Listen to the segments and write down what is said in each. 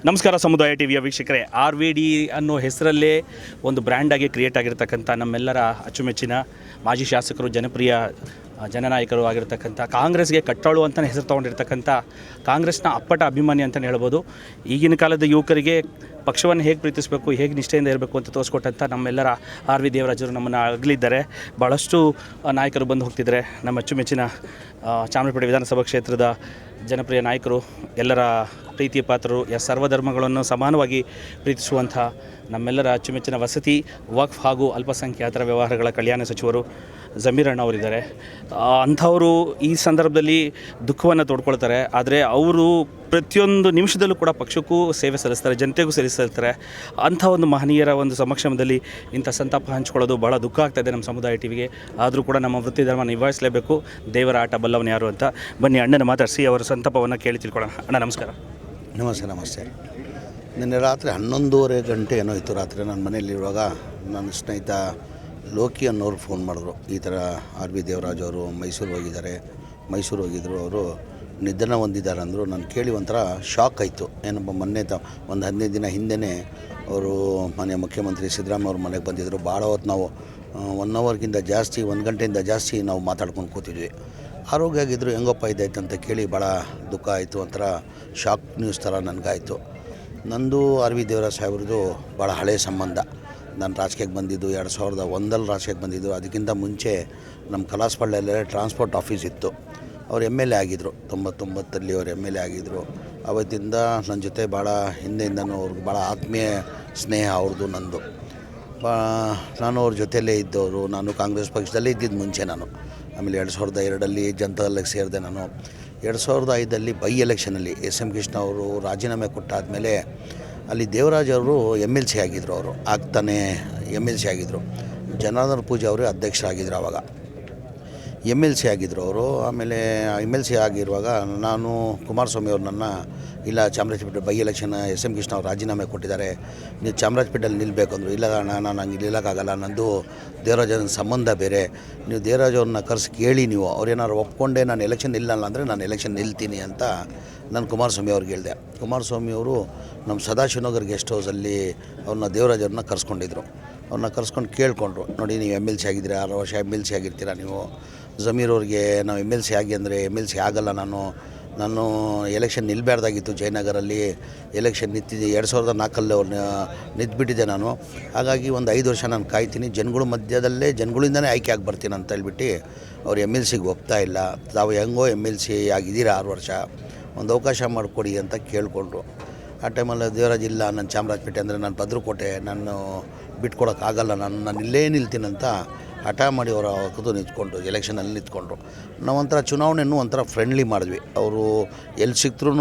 ನಮಸ್ಕಾರ ಸಮುದಾಯ ಟಿವಿಯ ವೀಕ್ಷಕರೇ, RVD ಅನ್ನೋ ಹೆಸರಲ್ಲೇ ಒಂದು ಬ್ರ್ಯಾಂಡಾಗಿ ಕ್ರಿಯೇಟ್ ಆಗಿರ್ತಕ್ಕಂಥ ನಮ್ಮೆಲ್ಲರ ಅಚ್ಚುಮೆಚ್ಚಿನ ಮಾಜಿ ಶಾಸಕರು, ಜನಪ್ರಿಯ ಜನನಾಯಕರು ಆಗಿರ್ತಕ್ಕಂಥ, ಕಾಂಗ್ರೆಸ್ಗೆ ಕಟ್ಟಾಳು ಅಂತಲೇ ಹೆಸರು ತೊಗೊಂಡಿರ್ತಕ್ಕಂಥ, ಕಾಂಗ್ರೆಸ್ನ ಅಪ್ಪಟ ಅಭಿಮಾನಿ ಅಂತಲೇ ಹೇಳ್ಬೋದು. ಈಗಿನ ಕಾಲದ ಯುವಕರಿಗೆ ಪಕ್ಷವನ್ನು ಹೇಗೆ ಪ್ರೀತಿಸಬೇಕು, ಹೇಗೆ ನಿಷ್ಠೆಯಿಂದ ಇರಬೇಕು ಅಂತ ತೋರಿಸ್ಕೊಟ್ಟಂಥ ನಮ್ಮೆಲ್ಲರ RV ದೇವರಾಜರು ನಮ್ಮನ್ನು ಅಗಲಿದ್ದಾರೆ. ಭಾಳಷ್ಟು ನಾಯಕರು ಬಂದು ಹೋಗ್ತಿದ್ದಾರೆ. ನಮ್ಮ ಅಚ್ಚುಮೆಚ್ಚಿನ ಚಾಮರಾಜಪೇಟೆ ವಿಧಾನಸಭಾ ಕ್ಷೇತ್ರದ ಜನಪ್ರಿಯ ನಾಯಕರು, ಎಲ್ಲರ ಪ್ರೀತಿಯ ಪಾತ್ರರು, ಸರ್ವಧರ್ಮಗಳನ್ನು ಸಮಾನವಾಗಿ ಪ್ರೀತಿಸುವಂಥ ನಮ್ಮೆಲ್ಲರ ಅಚ್ಚುಮೆಚ್ಚಿನ ವಸತಿ, ವಕ್ಫ್ ಹಾಗೂ ಅಲ್ಪಸಂಖ್ಯಾತರ ವ್ಯವಹಾರಗಳ ಕಲ್ಯಾಣ ಸಚಿವರು ಜಮೀರ್ ಅಣ್ಣ ಅವರಿದ್ದಾರೆ. ಅಂಥವರು ಈ ಸಂದರ್ಭದಲ್ಲಿ ದುಃಖವನ್ನು ತೋಡ್ಕೊಳ್ತಾರೆ. ಆದರೆ ಅವರು ಪ್ರತಿಯೊಂದು ನಿಮಿಷದಲ್ಲೂ ಕೂಡ ಪಕ್ಷಕ್ಕೂ ಸೇವೆ ಸಲ್ಲಿಸ್ತಾರೆ, ಜನತೆಗೂ ಸಲ್ಲಿಸ್ತಾರೆ. ಅಂಥ ಒಂದು ಮಹನೀಯರ ಒಂದು ಸಮಕ್ಷಮದಲ್ಲಿ ಇಂಥ ಸಂತಾಪ ಹಂಚ್ಕೊಳ್ಳೋದು ಭಾಳ ದುಃಖ ಆಗ್ತಾಯಿದೆ ನಮ್ಮ ಸಮುದಾಯ ಟಿವಿಗೆ. ಆದರೂ ಕೂಡ ನಮ್ಮ ವೃತ್ತಿ ಧರ್ಮ ನಿಭಾಯಿಸಲೇಬೇಕು. ದೇವರ ಆಟ ಬಲ್ಲವನು ಯಾರು ಅಂತ ಬನ್ನಿ ಅಣ್ಣನ ಮಾತಾಡಿಸಿ ಅವರ ಸಂತಾಪವನ್ನು ಕೇಳಿ ತಿಳ್ಕೊಳ್ಳೋಣ. ಅಣ್ಣ ನಮಸ್ಕಾರ. ನಮಸ್ತೆ. ನಿನ್ನೆ ರಾತ್ರಿ 11:30 ಗಂಟೆ ಏನೋ ಇತ್ತು. ರಾತ್ರಿ ನನ್ನ ಮನೆಯಲ್ಲಿರುವಾಗ ನನ್ನ ಸ್ನೇಹಿತ ಲೋಕಿ ಅನ್ನೋರು ಫೋನ್ ಮಾಡಿದ್ರು. ಈ ಥರ RV ದೇವರಾಜ್ ಅವರು ಮೈಸೂರು ಹೋಗಿದ್ದರು, ಅವರು ನಿಧನ ಹೊಂದಿದ್ದಾರೆ ಅಂದರು. ನಾನು ಕೇಳಿ ಒಂಥರ ಶಾಕ್ ಆಯಿತು. ಏನಪ್ಪ, ಮೊನ್ನೆ ಒಂದು 15 ದಿನ ಹಿಂದೆ ಅವರು ಮನೆ ಮುಖ್ಯಮಂತ್ರಿ ಸಿದ್ದರಾಮಯ್ಯ ಅವ್ರ ಮನೆಗೆ ಬಂದಿದ್ದರು. ಭಾಳ ಹೊತ್ತು ನಾವು 1 ಅವರ್ಗಿಂತ ಜಾಸ್ತಿ, 1 ಗಂಟೆಯಿಂದ ಜಾಸ್ತಿ ನಾವು ಮಾತಾಡ್ಕೊಂಡು ಕೂತಿದ್ವಿ. ಆರೋಗ್ಯ ಆಗಿದ್ದರು, ಹೆಂಗಪ್ಪ ಇದಾಯ್ತು ಅಂತ ಕೇಳಿ ಭಾಳ ದುಃಖ ಆಯಿತು. ಒಂಥರ ಶಾಕ್ ನ್ಯೂಸ್ ಥರ ನನಗಾಯಿತು. ನಂದು RV ದೇವರಾಜ್ ಸಾಹೇಬ್ರದ್ದು ಭಾಳ ಹಳೆಯ ಸಂಬಂಧ. ನಾನು ರಾಜಕೀಯಕ್ಕೆ ಬಂದಿದ್ದು 2001 ರಾಜಕೀಯಕ್ಕೆ ಬಂದಿದ್ದು. ಅದಕ್ಕಿಂತ ಮುಂಚೆ ನಮ್ಮ ಕಲಾಸಪಳ್ಳಿಯಲ್ಲೇ ಟ್ರಾನ್ಸ್ಪೋರ್ಟ್ ಆಫೀಸ್ ಇತ್ತು. ಅವ್ರು MLA ಆಗಿದ್ದರು. 99 ಅವ್ರು MLA ಆಗಿದ್ದರು. ಅವತ್ತಿಂದ ನನ್ನ ಜೊತೆ ಭಾಳ ಹಿಂದೆಯಿಂದನೂ ಅವ್ರಿಗೆ ಭಾಳ ಆತ್ಮೀಯ ಸ್ನೇಹ ಅವ್ರದ್ದು ನಂದು. ನಾನು ಅವ್ರ ಜೊತೆಯಲ್ಲೇ ಇದ್ದವರು. ನಾನು ಕಾಂಗ್ರೆಸ್ ಪಕ್ಷದಲ್ಲೇ ಇದ್ದಿದ್ದು ಮುಂಚೆ. ನಾನು ಆಮೇಲೆ 2002 ಜನತಾದಳಕ್ಕೆ ಸೇರಿದೆ. ನಾನು 2005 ಬೈ ಎಲೆಕ್ಷನಲ್ಲಿ SM ಕೃಷ್ಣ ಅವರು ರಾಜೀನಾಮೆ ಕೊಟ್ಟಾದಮೇಲೆ ಅಲ್ಲಿ ದೇವರಾಜ್ ಅವರು MLC ಆಗಿದ್ದರು. ಅವರು ಆಗ್ತಾನೆ MLC ಆಗಿದ್ದರು. ಜನಾರ್ದನ ಪೂಜೆ ಅವರು ಅಧ್ಯಕ್ಷರಾಗಿದ್ದರು. ಆವಾಗ MLC ಆಗಿದ್ದರು ಅವರು. ಆಮೇಲೆ MLC ಆಗಿರುವಾಗ ನಾನು ಕುಮಾರಸ್ವಾಮಿ ಅವರು ನನ್ನ ಇಲ್ಲ Chamarajpet by election SM Krishna ಅವ್ರು ರಾಜೀನಾಮೆ ಕೊಟ್ಟಿದ್ದಾರೆ, ನೀವು ಚಾಮರಾಜಪೇಟೆಯಲ್ಲಿ ನಿಲ್ಲಬೇಕು ಅಂದರು. ಇಲ್ಲ ಅಣ್ಣ, ನಾನು ಹಂಗೆ ನಿಲ್ಲಕ್ಕಾಗಲ್ಲ, ನಂದು ದೇವರಾಜನ ಸಂಬಂಧ ಬೇರೆ. ನೀವು ದೇವರಾಜ್ ಅವ್ರನ್ನ ಕರೆಸಿ ಕೇಳಿ, ನೀವು ಅವ್ರೇನಾದ್ರು ಒಪ್ಕೊಂಡೆ ನಾನು ಎಲೆಕ್ಷನ್ ನಿಲ್ಲಲ್ಲ ಅಂದರೆ ನಾನು ಎಲೆಕ್ಷನ್ ನಿಲ್ತೀನಿ ಅಂತ ನಾನು ಕುಮಾರಸ್ವಾಮಿ ಅವ್ರಿಗೆ ಹೇಳಿದೆ. ಕುಮಾರಸ್ವಾಮಿ ಅವರು ನಮ್ಮ ಸದಾಶಿವನಗರ್ ಗೆಸ್ಟ್ ಹೌಸಲ್ಲಿ ಅವ್ರನ್ನ ದೇವರಾಜ್ ಅವ್ರನ್ನ ಕರೆಸ್ಕೊಂಡಿದ್ರು. ಅವ್ರನ್ನ ಕರೆಸ್ಕೊಂಡು ಕೇಳಿಕೊಂಡ್ರು, ನೋಡಿ ನೀವು MLC ಆಗಿದ್ದೀರಾ, 6 ವರ್ಷ MLC ಆಗಿರ್ತೀರ ನೀವು. ಜಮೀರ್ ಅವ್ರಿಗೆ ನಾವು MLC ಆಗಿ ಅಂದರೆ MLC ಆಗಲ್ಲ, ನಾನು ಎಲೆಕ್ಷನ್ ನಿಲ್ಲಬಾರ್ದಾಗಿತ್ತು. ಜಯನಗರಲ್ಲಿ ಎಲೆಕ್ಷನ್ ನಿಂತಿದ್ದೆ 2004 ಅವ್ರನ್ನ ನಿಂತ್ಬಿಟ್ಟಿದ್ದೆ ನಾನು. ಹಾಗಾಗಿ ಒಂದು 5 ವರ್ಷ ನಾನು ಕಾಯ್ತೀನಿ, ಜನಗಳ ಮಧ್ಯದಲ್ಲೇ ಜನಗಳಿಂದನೇ ಆಯ್ಕೆ ಆಗಿ ಬರ್ತೀನಿ ಅಂತ ಹೇಳ್ಬಿಟ್ಟು ಅವ್ರು MLCಗೆ ಒಪ್ತಾ ಇಲ್ಲ. ತಾವು ಹೆಂಗೋ MLC ಆಗಿದ್ದೀರಾ 6 ವರ್ಷ, ಒಂದು ಅವಕಾಶ ಮಾಡಿಕೊಡಿ ಅಂತ ಕೇಳಿಕೊಂಡ್ರು. ಆ ಟೈಮಲ್ಲಿ ದೇವರಾಜ್ ಇಲ್ಲ, ನಾನು ಚಾಮರಾಜಪೇಟೆ ಅಂದರೆ ನಾನು ಭದ್ರಕೋಟೆ, ನಾನು ಬಿಟ್ಕೊಡೋಕ್ಕಾಗಲ್ಲ, ನಾನು ಇಲ್ಲೇ ನಿಲ್ತೀನಂತ ಹಠ ಮಾಡಿ ಅವರ ಕೂತು ನಿಂತ್ಕೊಂಡ್ರು. ಎಲೆಕ್ಷನಲ್ಲಿ ನಿಂತ್ಕೊಂಡ್ರು. ನಾವೊಂಥರ ಚುನಾವಣೆಯನ್ನು ಒಂಥರ ಫ್ರೆಂಡ್ಲಿ ಮಾಡಿದ್ವಿ. ಅವರು ಎಲ್ಲಿ ಸಿಕ್ತ್ರೂ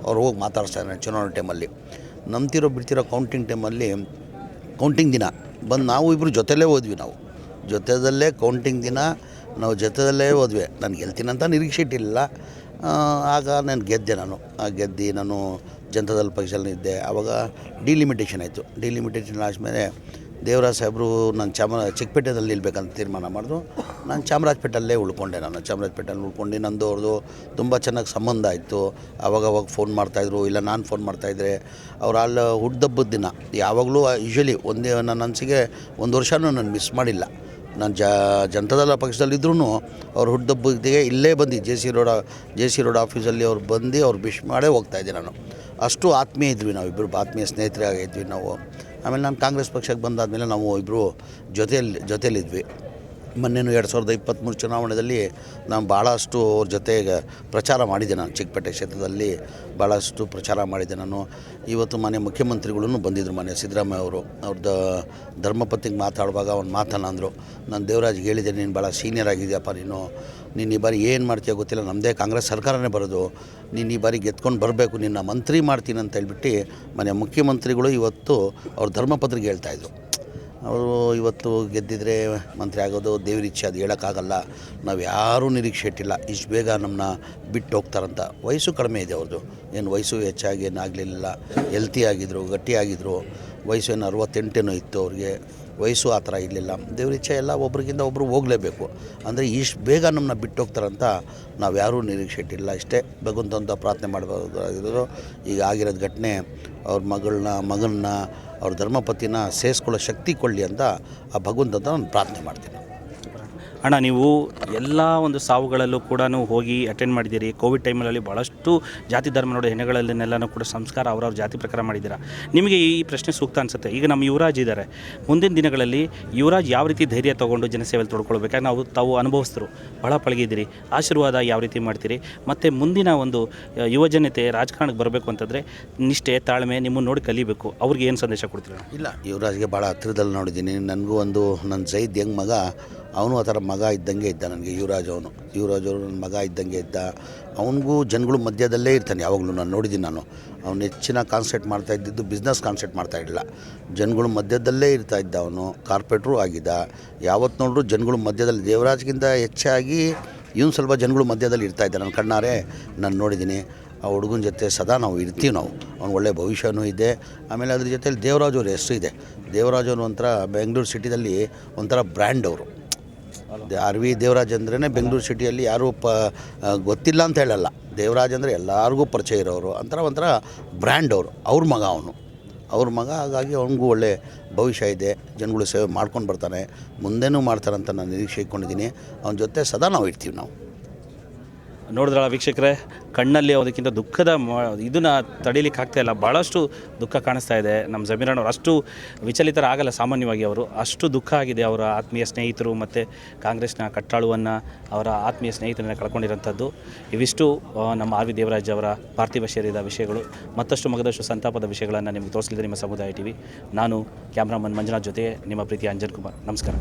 ಅವ್ರು ಹೋಗಿ ಮಾತಾಡ್ಸ್ತಾರೆ. ಚುನಾವಣೆ ಟೈಮಲ್ಲಿ ನಂಬ್ತಿರೋ ಬಿಡ್ತಿರೋ ಕೌಂಟಿಂಗ್ ಟೈಮಲ್ಲಿ, ಕೌಂಟಿಂಗ್ ದಿನ ಬಂದು ನಾವು ಇಬ್ಬರು ಜೊತೆಲೇ ಹೋದ್ವಿ. ನಾವು ಜೊತೆಯಲ್ಲೇ ಕೌಂಟಿಂಗ್ ದಿನ ನಾವು ಜೊತೆಯಲ್ಲೇ ಹೋದ್ವಿ. ನಾನು ಗೆಲ್ತೀನಂತ ನಿರೀಕ್ಷೆ ಇಟ್ಟಿಲ್ಲ. ಆಗ ನಾನು ಗೆದ್ದೆ. ನಾನು ಜನತಾದಳ ಪಕ್ಷದಲ್ಲಿ ಇದ್ದೆ. ಆವಾಗ ಡಿಲಿಮಿಟೇಷನ್ ಆಯಿತು. ಡಿಲಿಮಿಟೇಷನ್ ಆದಮೇಲೆ ದೇವರಾಜ್ ಸಾಹೇಬರು ನಾನು ಚಿಕ್ಕಪೇಟೆಯಲ್ಲಿ ನಿಲ್ಬೇಕಂತ ತೀರ್ಮಾನ ಮಾಡಿದ್ರು. ನಾನು ಚಾಮರಾಜಪೇಟೆಯಲ್ಲೇ ಉಳ್ಕೊಂಡೆ. ಚಾಮರಾಜಪೇಟೆಯಲ್ಲಿ ಉಳ್ಕೊಂಡು ನಂದು ಅವ್ರದ್ದು ತುಂಬ ಚೆನ್ನಾಗಿ ಸಂಬಂಧ ಆಯಿತು. ಆವಾಗ ಫೋನ್ ಮಾಡ್ತಾಯಿದ್ರು, ಇಲ್ಲ ನಾನು ಫೋನ್ ಮಾಡ್ತಾಯಿದ್ದೆ. ಅವ್ರು ಅಲ್ಲಿ ಹುಡ್ದಬ್ಬದ ದಿನ ಯಾವಾಗಲೂ ಯೂಶ್ವಲಿ ನನ್ನ ಅನಿಸಿಕೆ 1 ವರ್ಷವೂ ನಾನು ಮಿಸ್ ಮಾಡಿಲ್ಲ. ನಾನು ಜನತಾದಳ ಪಕ್ಷದಲ್ಲಿದ್ದರೂ ಅವ್ರು ಹುಡ್ದಬ್ಬದಿಗೆ ಇಲ್ಲೇ ಬಂದು ಜೆ ಸಿ ರೋಡ್ ಆಫೀಸಲ್ಲಿ ಅವ್ರು ಬಂದು ಅವ್ರು ವಿಶ್ ಮಾಡೇ ಹೋಗ್ತಾಯಿದ್ದೆ. ನಾನು ಅಷ್ಟು ಆತ್ಮೀಯ ಇದ್ವಿ, ನಾವಿಬ್ಬರು ಆತ್ಮೀಯ ಸ್ನೇಹಿತರೇ ಆಗಿದ್ವಿ ನಾವು. ಆಮೇಲೆ ನಾನು ಕಾಂಗ್ರೆಸ್ ಪಕ್ಷಕ್ಕೆ ಬಂದಾದಮೇಲೆ ನಾವು ಇಬ್ಬರು ಜೊತೆಯಲ್ಲಿದ್ವಿ. ಮೊನ್ನೆನೂ 2023 ಚುನಾವಣೆಯಲ್ಲಿ ನಾನು ಭಾಳಷ್ಟು ಅವ್ರ ಜೊತೆಗೆ ಪ್ರಚಾರ ಮಾಡಿದ್ದೆ. ನಾನು ಚಿಕ್ಕಪೇಟೆ ಕ್ಷೇತ್ರದಲ್ಲಿ ಭಾಳಷ್ಟು ಪ್ರಚಾರ ಮಾಡಿದ್ದೆ. ನಾನು ಇವತ್ತು ಮನೆ ಮುಖ್ಯಮಂತ್ರಿಗಳೂ ಬಂದಿದ್ದರು. ಮನೆ ಸಿದ್ದರಾಮಯ್ಯ ಅವರು ಅವ್ರದ್ದು ಧರ್ಮಪತ್ನಿಗೆ ಮಾತಾಡುವಾಗ ಒಂದು ಮಾತನ್ನು ಅಂದರು. ನಾನು ದೇವರಾಜ್ಗೆ ಹೇಳಿದ್ದೆ, ನೀನು ಭಾಳ ಸೀನಿಯರ್ ಆಗಿದೆಯಪ್ಪ, ನೀನು ಈ ಬಾರಿ ಏನು ಮಾಡ್ತೀಯೋ ಗೊತ್ತಿಲ್ಲ, ನಮ್ಮದೇ ಕಾಂಗ್ರೆಸ್ ಸರ್ಕಾರನೇ ಬರೋದು, ನೀನು ಈ ಬಾರಿ ಗೆದ್ಕೊಂಡು ಬರಬೇಕು, ನಿನ್ನ ಮಂತ್ರಿ ಮಾಡ್ತೀನಿ ಅಂತ ಹೇಳ್ಬಿಟ್ಟು ಮನೆ ಮುಖ್ಯಮಂತ್ರಿಗಳು ಇವತ್ತು ಅವ್ರ ಧರ್ಮಪತ್ನಿಗೆ ಹೇಳ್ತಾಯಿದ್ರು. ಅವರು ಇವತ್ತು ಗೆದ್ದಿದ್ರೆ ಮಂತ್ರಿ ಆಗೋದು ದೇವ್ರ ಇಚ್ಛೆ, ಅದು ಹೇಳೋಕ್ಕಾಗಲ್ಲ. ನಾವು ಯಾರೂ ನಿರೀಕ್ಷೆ ಇಟ್ಟಿಲ್ಲ ಇಷ್ಟು ಬೇಗ ನಮ್ಮನ್ನ ಬಿಟ್ಟು ಹೋಗ್ತಾರಂತ. ವಯಸ್ಸು ಕಡಿಮೆ ಇದೆ ಅವ್ರದ್ದು, ಏನು ವಯಸ್ಸು ಹೆಚ್ಚಾಗಿ ಏನಾಗಲಿಲ್ಲ, ಹೆಲ್ತಿ ಆಗಿದ್ದರು, ಗಟ್ಟಿಯಾಗಿದ್ದರು. ವಯಸ್ಸು ಏನು 68 ಇತ್ತು ಅವ್ರಿಗೆ, ವಯಸ್ಸು ಆ ಥರ ಇರಲಿಲ್ಲ. ದೇವ್ರ ಇಚ್ಛೆ ಎಲ್ಲ ಒಬ್ರಿಗಿಂತ ಒಬ್ಬರು ಹೋಗಲೇಬೇಕು. ಅಂದರೆ ಇಷ್ಟು ಬೇಗ ನಮ್ಮನ್ನ ಬಿಟ್ಟು ಹೋಗ್ತಾರಂತ ನಾವು ಯಾರೂ ನಿರೀಕ್ಷೆ ಇಟ್ಟಿಲ್ಲ. ಇಷ್ಟೇ ಭಗವಂತ ಪ್ರಾರ್ಥನೆ ಮಾಡಬೇಕಾಗಿರೋದು. ಈಗ ಆಗಿರೋದು ಘಟನೆ ಅವ್ರ ಮಗನ್ನ ಅವ್ರ ಧರ್ಮಪತಿನ ಸೇರಿಸ್ಕೊಳ್ಳೋ ಶಕ್ತಿ ಕೊಡಲಿ ಅಂತ ಆ ಭಗವಂತ ನಾನು ಪ್ರಾರ್ಥನೆ ಮಾಡ್ತೀನಿ. ಅಣ್ಣ, ನೀವು ಎಲ್ಲ ಒಂದು ಸಾವುಗಳಲ್ಲೂ ಕೂಡ ಹೋಗಿ ಅಟೆಂಡ್ ಮಾಡಿದ್ದೀರಿ. ಕೋವಿಡ್ ಟೈಮಲ್ಲಿ ಭಾಳಷ್ಟು ಜಾತಿ ಧರ್ಮ ನೋಡೋ ಹೆಣ್ಣುಗಳನ್ನೆಲ್ಲನೂ ಕೂಡ ಸಂಸ್ಕಾರ ಅವ್ರವ್ರ ಜಾತಿ ಪ್ರಕಾರ ಮಾಡಿದ್ದೀರಾ. ನಿಮಗೆ ಈ ಪ್ರಶ್ನೆ ಸೂಕ್ತ ಅನಿಸುತ್ತೆ. ಈಗ ನಮ್ಮ ಯುವರಾಜ್ ಇದ್ದಾರೆ, ಮುಂದಿನ ದಿನಗಳಲ್ಲಿ ಯುವರಾಜ್ ಯಾವ ರೀತಿ ಧೈರ್ಯ ತೊಗೊಂಡು ಜನಸೇವೆಯಲ್ಲಿ ತೊಡ್ಕೊಳ್ಬೇಕಾದ್ರೆ ತಾವು ಅನುಭವಿಸಿದ್ರು, ಭಾಳ ಪಳಗಿದ್ದೀರಿ. ಆಶೀರ್ವಾದ ಯಾವ ರೀತಿ ಮಾಡ್ತೀರಿ? ಮತ್ತು ಮುಂದಿನ ಒಂದು ಯುವಜನತೆ ರಾಜಕಾರಣಕ್ಕೆ ಬರಬೇಕು ಅಂತಂದರೆ ನಿಷ್ಠೆ, ತಾಳ್ಮೆ ನಿಮ್ಮನ್ನು ನೋಡಿ ಕಲಿಬೇಕು. ಅವ್ರಿಗೆ ಏನು ಸಂದೇಶ ಕೊಡ್ತೀರಾ? ಇಲ್ಲ, ಯುವರಾಜ್ಗೆ ಭಾಳ ಹತ್ತಿರದಲ್ಲಿ ನೋಡಿದ್ದೀನಿ. ನನಗೂ ನನ್ನ ಜೈದ್ ಹೆಂಗೆ ಮಗ, ಅವನು ಆ ಥರ ಮಗ ಇದ್ದಂಗೆ ಇದ್ದ ನನಗೆ. ಯುವರಾಜ್ ಅವರು ನನ್ನ ಮಗ ಇದ್ದಂಗೆ ಇದ್ದ. ಅವನಿಗೂ ಜನಗಳು ಮಧ್ಯದಲ್ಲೇ ಇರ್ತಾನೆ ಯಾವಾಗಲೂ. ನಾನು ನೋಡಿದ್ದೀನಿ. ಅವನು ಹೆಚ್ಚಿನ ಕಾನ್ಸಂಟ್ರೇಟ್ ಮಾಡ್ತಾ ಇದ್ದಿದ್ದು ಬಿಸ್ನೆಸ್ ಕಾನ್ಸಂಟ್ರೇಟ್ ಮಾಡ್ತಾ ಇರಲಿಲ್ಲ, ಜನಗಳು ಮಧ್ಯದಲ್ಲೇ ಇರ್ತಾ ಇದ್ದ. ಅವನು ಕಾರ್ಪೊರೇಟ್ರು ಆಗಿದ್ದ. ಯಾವತ್ತು ನೋಡಿದ್ರು ಜನಗಳು ಮಧ್ಯದಲ್ಲಿ, ದೇವರಾಜ್ಗಿಂತ ಹೆಚ್ಚಾಗಿ ಇವನು ಸ್ವಲ್ಪ ಜನಗಳು ಮಧ್ಯದಲ್ಲಿ ಇರ್ತಾಯಿದ್ದ. ನನ್ನ ಕಣ್ಣಾರೆ ನಾನು ನೋಡಿದ್ದೀನಿ. ಆ ಹುಡುಗನ ಜೊತೆ ಸದಾ ನಾವು ಇರ್ತೀವಿ. ಅವ್ನು ಒಳ್ಳೆಯ ಭವಿಷ್ಯನೂ ಇದೆ. ಆಮೇಲೆ ಅದ್ರ ಜೊತೆಲಿ ದೇವರಾಜ್ ಅವ್ರ ಹೆಸರು ಇದೆ. ದೇವರಾಜ್ ಅವರು ಒಂಥರ ಬೆಂಗಳೂರು ಸಿಟಿದಲ್ಲಿ ಒಂಥರ ಬ್ರ್ಯಾಂಡ್ ಅವರು. ಆರ್ ವಿ ದೇವರಾಜ್ ಅಂದ್ರೇ ಬೆಂಗಳೂರು ಸಿಟಿಯಲ್ಲಿ ಯಾರೂ ಗೊತ್ತಿಲ್ಲ ಅಂತ ಹೇಳಲ್ಲ. ದೇವರಾಜ್ ಅಂದರೆ ಎಲ್ಲರಿಗೂ ಪರಿಚಯ ಇರೋರು, ಒಂಥರ ಬ್ರ್ಯಾಂಡ್ ಅವರು. ಅವ್ರ ಮಗ ಹಾಗಾಗಿ ಅವನಿಗೂ ಒಳ್ಳೆ ಭವಿಷ್ಯ ಇದೆ. ಜನಗಳು ಸೇವೆ ಮಾಡ್ಕೊಂಡು ಬರ್ತಾನೆ, ಮುಂದೆನೂ ಮಾಡ್ತಾರಂತ ನಾನು ನಿರೀಕ್ಷೆ ಇಟ್ಕೊಂಡಿದ್ದೀನಿ. ಅವನ ಜೊತೆ ಸದಾ ನಾವು ಇರ್ತೀವಿ. ನೋಡಿದ್ರಲ್ಲ ವೀಕ್ಷಕರೇ, ಕಣ್ಣಲ್ಲಿ ಅದಕ್ಕಿಂತ ದುಃಖದ ಇದನ್ನು ತಡೀಲಿಕ್ಕೆ ಆಗ್ತಾಯಿಲ್ಲ. ಭಾಳಷ್ಟು ದುಃಖ ಕಾಣಿಸ್ತಾ ಇದೆ. ನಮ್ಮ ಜಮೀರಣ್ಣವ್ರು ಅಷ್ಟು ವಿಚಲಿತರಾಗಲ್ಲ ಸಾಮಾನ್ಯವಾಗಿ. ಅವರು ಅಷ್ಟು ದುಃಖ ಆಗಿದೆ. ಅವರ ಆತ್ಮೀಯ ಸ್ನೇಹಿತರು ಮತ್ತು ಕಾಂಗ್ರೆಸ್ನ ಕಟ್ಟಾಳುವನ್ನು, ಅವರ ಆತ್ಮೀಯ ಸ್ನೇಹಿತರನ್ನ ಕಳ್ಕೊಂಡಿರೋಂಥದ್ದು. ಇವಿಷ್ಟು ನಮ್ಮ ಆರ್ ವಿ ದೇವರಾಜ್ ಅವರ ಪಾರ್ಥಿವ ಶರೀರದ ವಿಷಯಗಳು. ಮತ್ತಷ್ಟು ಮಗದಷ್ಟು ಸಂತಾಪದ ವಿಷಯಗಳನ್ನು ನಿಮಗೆ ತೋರಿಸಲಿದೆ ನಿಮ್ಮ ಸಮುದಾಯ ಟಿವಿ. ನಾನು ಕ್ಯಾಮ್ರಾಮನ್ ಮಂಜುನಾಥ್ ಜೊತೆ ನಿಮ್ಮ ಪ್ರೀತಿಯ ಅಂಜನ್ ಕುಮಾರ್. ನಮಸ್ಕಾರ.